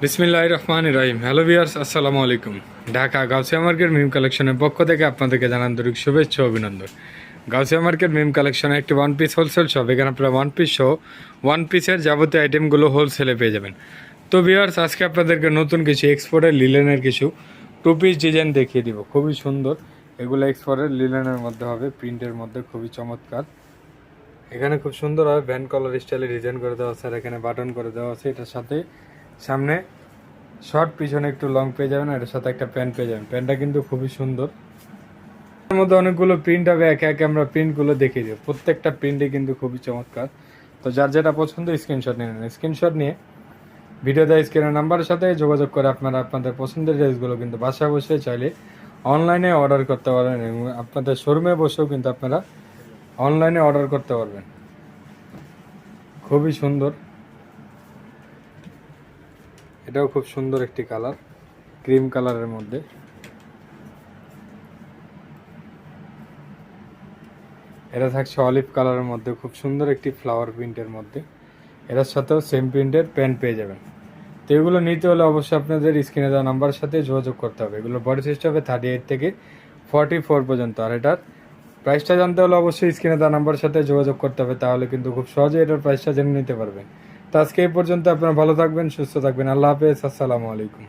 বিসমিল্লাহির রহমানির রহিম। Hello viewers, আসসালামু আলাইকুম। ঢাকা গাউসিয়া মার্কেট মিম কালেকশনের পক্ষ থেকে আপনাদেরকে জানান আন্তরিক শুভেচ্ছা ও অভিনন্দন। গাউসিয়া মার্কেট মিম কালেকশনে একটি ওয়ান পিস হোলসেল শপ। এখানে আপনারা ওয়ান পিস সহ ওয়ান পিসের যাবতীয় আইটেমগুলো হোলসেলে পেয়ে যাবেন। তো ভিউয়ার্স, আজকে আপনাদেরকে নতুন কিছু এক্সপোর্টের লিলেনের কিছু টু পিস ডিজাইন দেখিয়ে দিব। খুবই সুন্দর, এগুলো এক্সপোর্টের লিলেনের মধ্যে হবে, প্রিন্টের মধ্যে খুবই চমৎকার। এখানে খুব সুন্দরভাবে ভ্যান কলার স্টাইলে ডিজাইন করে দেওয়া আছে, আর এখানে বাটন করে দেওয়া আছে। এটার সাথে সামনে শর্ট, পিছনে একটু লং পেয়ে যাবেন, এটার সাথে একটা প্যান্ট পেয়ে যাবেন। প্যান্টটা কিন্তু খুবই সুন্দর। এর মধ্যে অনেকগুলো প্রিন্ট হবে, একে একে আমরা প্রিন্টগুলো দেখিয়ে দিব। প্রত্যেকটা প্রিন্টে কিন্তু খুবই চমৎকার। তো যার যেটা পছন্দ স্ক্রিনশট নিয়ে নেন। স্ক্রিনশট নিয়ে ভিডিও দেওয়া স্ক্রিনের নাম্বারের সাথে যোগাযোগ করে আপনারা আপনাদের পছন্দের ড্রেসগুলো কিন্তু বাসায় বসে চাইলে অনলাইনে অর্ডার করতে পারবেন, এবং আপনাদের শোরুমে বসেও কিন্তু আপনারা অনলাইনে অর্ডার করতে পারবেন। খুবই সুন্দর, এটাও খুব সুন্দর একটি কালার, ক্রিম কালারের মধ্যে। এটা থাকছে অলিভ কালারের মধ্যে, খুব সুন্দর একটি ফ্লাওয়ার প্রিন্টের মধ্যে। এটার সাথেও সেম প্রিন্টের প্যান্ট পেয়ে যাবেন। তো এগুলো নিতে হলে অবশ্যই আপনাদের স্ক্রিনে দেওয়া নাম্বারের সাথে যোগাযোগ করতে হবে। এগুলো বডি সাইজ হবে 38 থেকে 44 পর্যন্ত। আর এটার প্রাইসটা জানতে হলে অবশ্যই স্ক্রিনে দেওয়া নাম্বারের সাথে যোগাযোগ করতে হবে, তাহলে কিন্তু খুব সহজে এটার প্রাইসটা জেনে নিতে পারবেন। তো আজকে এই পর্যন্ত, আপনারা ভালো থাকবেন, সুস্থ থাকবেন। আল্লাহ হাফেজ, আসসালামু আলাইকুম।